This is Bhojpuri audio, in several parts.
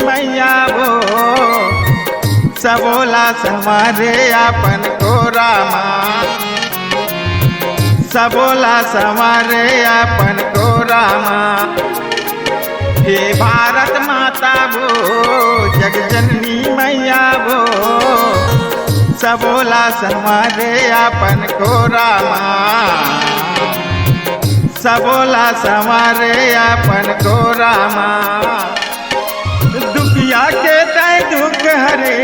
मैया वो सबोला संवारे आपन को रामा, सबोला संवारे आपन को रामा। हे भारत माता वो जग जननी मैया वो सबोला संवारे आपन को रामा, सबोला संवारे आपन को रामा। दुखिया के तय दुख हरे,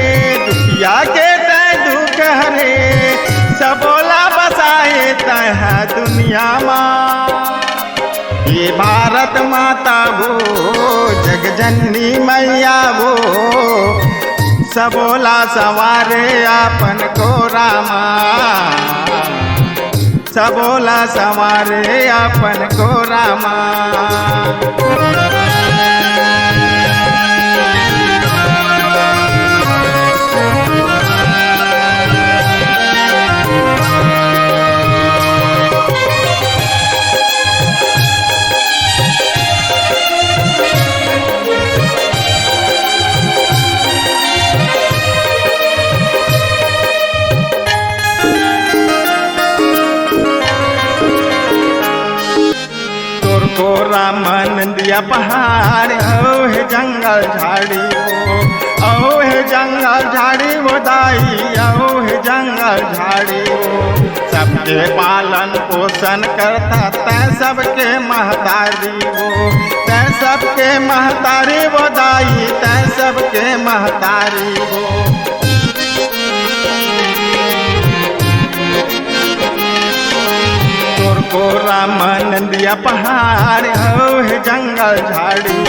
दुखिया के तय दुख हरे, सबोला बसाए तह दुनिया माँ। ये भारत माता वो जग जननी मैया वो सबोला संवारे आपन को रामा, सबोला संवारे आपन को रामा। को राम नंदिया पहाड़ ओ है जंगल झाड़ी ओ है जंगल झाड़ी वो दाई ओ है जंगल झाड़ी वो। सबके पालन पोषण करता तै सबके महतारी वो, तै सबके महतारी वो दाई तै सबके महतारी वो। को राम नंदिया पहाड़ ओ है जंगल झाड़ी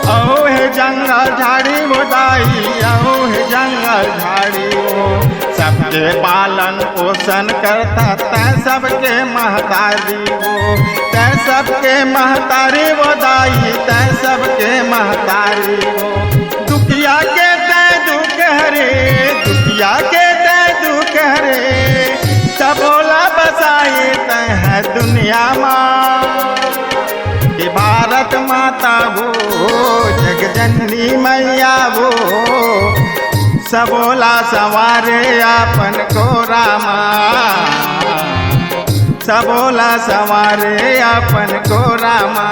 ओ है जंगल झाड़ी वो दाई ओ है जंगल झाड़ी वो। सबके पालन पोषण करता तै सबके महतारी वो, तै सबके महतारी वो दाई तै सबके महतारी वो। दुखिया के तै दुख हरे, दुखिया के तै दुख हरे, सबोला बसाए तह दुनिया माँ। कि भारत माता वो जग जननी मैया वो सबोला संवारे आपन को रामा, सबोला संवारे आपन को रामा।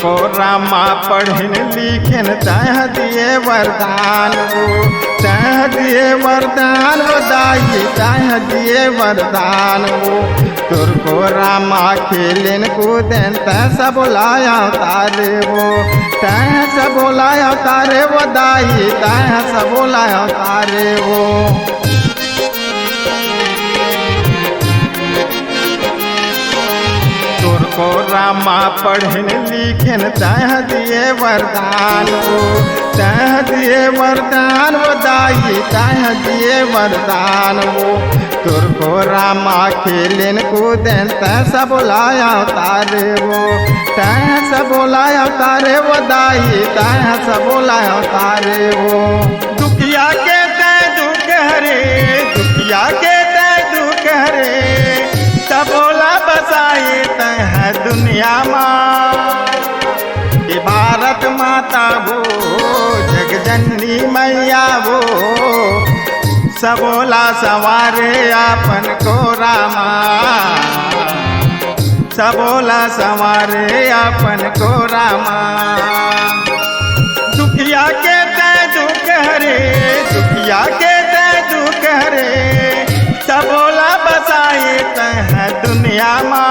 को रामा पढ़न लिखन तह दिए वरदान वो, तह दिए वरदान वो दाई तह दिए वरदान वो। तुर को रामा खेलन कूदन तह सबोलाया तारे वो, तह सबोलाया तारे वो दाई तह सबोलाया तारे वो। को रामा पढ़न लिखन तह दिए वरदान वो, तह दिए वरदान वो दाई तह दिए वरदान वो। तुर को रामा खेलन कूदन तह सबोलाया तारे वो, तह सबोलाया तारे वो दाई तह सबोलाया तारे वो। दुखिया के तय दुख हरे, दुखिया के तय दुख हरे, सबोला बसाए तह दुनिया माँ। कि भारत माता वो जग जननी मैया वो सबोला संवारे आपन को रामा, सबोला संवारे आपन को रामा। दुखिया के तय दुख हरे, दुखिया के तय दुख हरे, सबोला बसाए तह दुनिया माँ।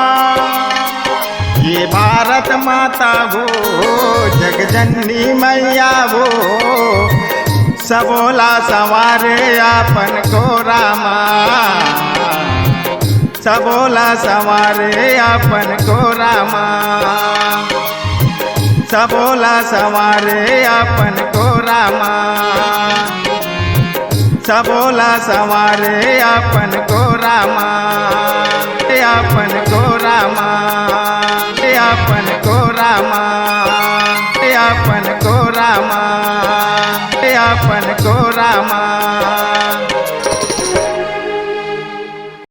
ये भारत माता वो जग जननी मैया वो सबोला संवारे आपन को रामा, सबोला संवारे आपन को रामा। सबोला सवारे अपन को रामा, सबोला सवारे अपन को रामा, अपन को रामा, अपन को रामा, अपन को रामा, अपन को रामा।